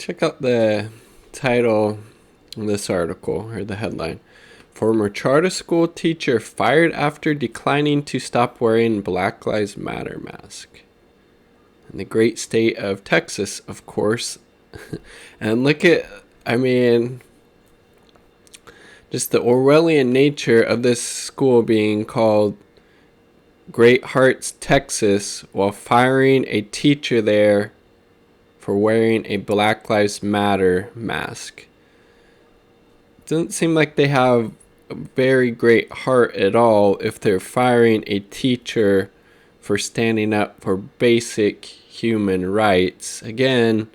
Check out the title of this article, or the headline. Former charter school teacher fired after declining to stop wearing Black Lives Matter mask. In the great state of Texas, of course. And look at, just the Orwellian nature of this school being called Great Hearts, Texas, while firing a teacher there for wearing a Black Lives Matter mask. Doesn't seem like they have a very great heart at all if they're firing a teacher for standing up for basic human rights. Again,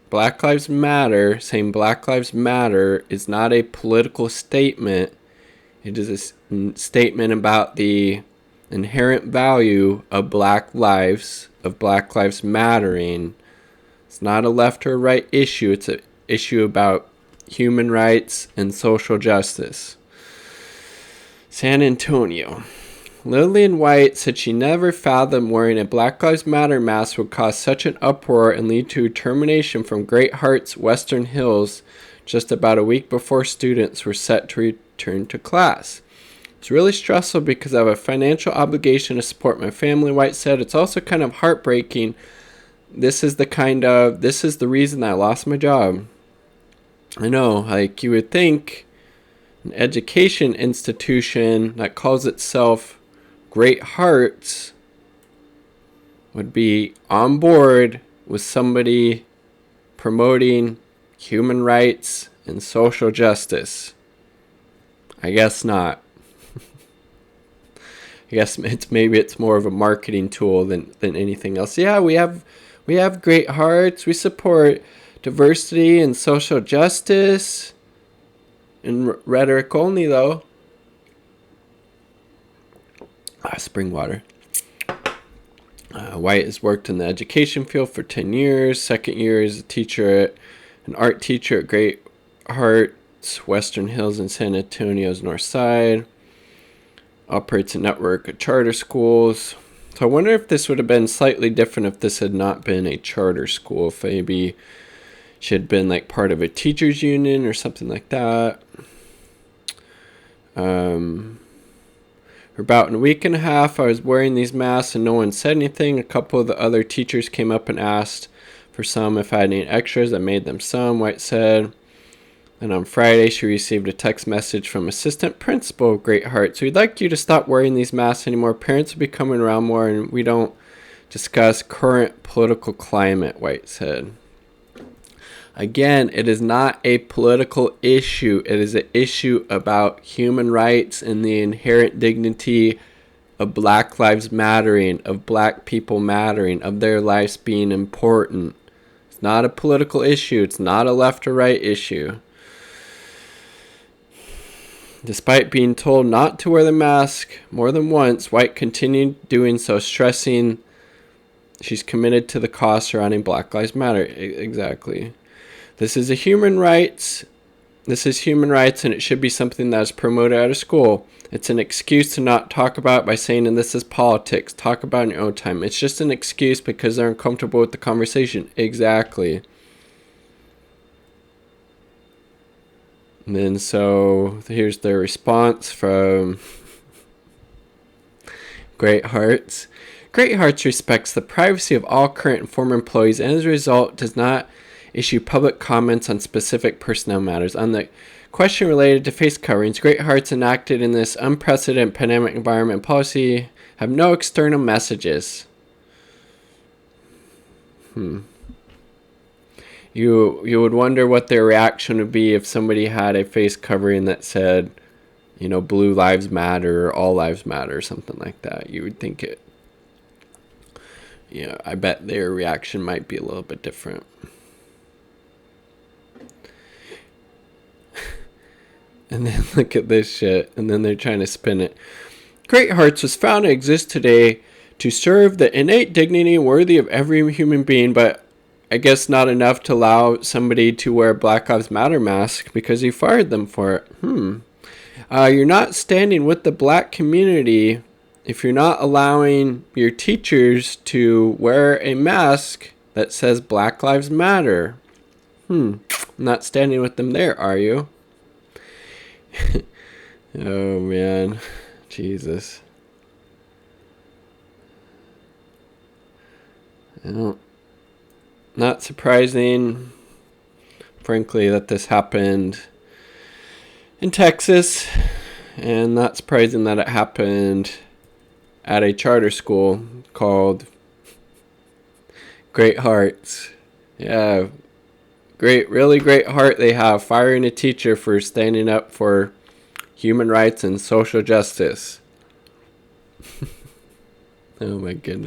Black Lives Matter, saying Black Lives Matter is not a political statement. It is a statement about the inherent value of black lives, of Black Lives Mattering. It's not a left or right issue. It's an issue about human rights and social justice. San Antonio. Lillian White said she never fathomed wearing a Black Lives Matter mask would cause such an uproar and lead to termination from Great Hearts Western Hills just about a week before students were set to return to class. It's really stressful because I have a financial obligation to support my family, White said. It's also kind of heartbreaking. This is the reason I lost my job. I know, like you would think an education institution that calls itself Great Hearts would be on board with somebody promoting human rights and social justice. I guess not. I guess maybe it's more of a marketing tool than anything else. Yeah, we have Great Hearts. We support diversity and social justice. In rhetoric only, though. Spring water. White has worked in the education field for 10 years. Second year as an art teacher at Great Hearts, Western Hills and San Antonio's North Side. Operates a network of charter schools. So I wonder if this would have been slightly different if this had not been a charter school. If maybe she had been like part of a teachers union or something like that. For about a week and a half, I was wearing these masks and no one said anything. A couple of the other teachers came up and asked for some if I had any extras. I made them some, White said. And on Friday, she received a text message from assistant principal of Great Hearts. We'd like you to stop wearing these masks anymore. Parents will be coming around more and we don't discuss current political climate, White said. Again, it is not a political issue. It is an issue about human rights and the inherent dignity of Black Lives Mattering, of Black people mattering, of their lives being important. It's not a political issue. It's not a left or right issue. Despite being told not to wear the mask more than once, White continued doing so, stressing she's committed to the cause surrounding Black Lives Matter. Exactly. This is human rights, and it should be something that is promoted at a school. It's an excuse to not talk about it by saying, and this is politics. Talk about it in your own time. It's just an excuse because they're uncomfortable with the conversation. Exactly. And then so here's their response from Great Hearts. Great Hearts respects the privacy of all current and former employees and as a result does not issue public comments on specific personnel matters. On the question related to face coverings, Great Hearts enacted in this unprecedented pandemic environment policy have no external messages. You would wonder what their reaction would be if somebody had a face covering that said, Blue Lives Matter or All Lives Matter or something like that. You would think it. I bet their reaction might be a little bit different. And then look at this shit. And then they're trying to spin it. Great Hearts was found to exist today to serve the innate dignity worthy of every human being, but I guess not enough to allow somebody to wear a Black Lives Matter mask because you fired them for it. You're not standing with the black community if you're not allowing your teachers to wear a mask that says Black Lives Matter. Not standing with them there, are you? Oh, man. Jesus. Well, not surprising, frankly, that this happened in Texas, and not surprising that it happened at a charter school called Great Hearts. Yeah, really great heart they have, firing a teacher for standing up for human rights and social justice. Oh my goodness.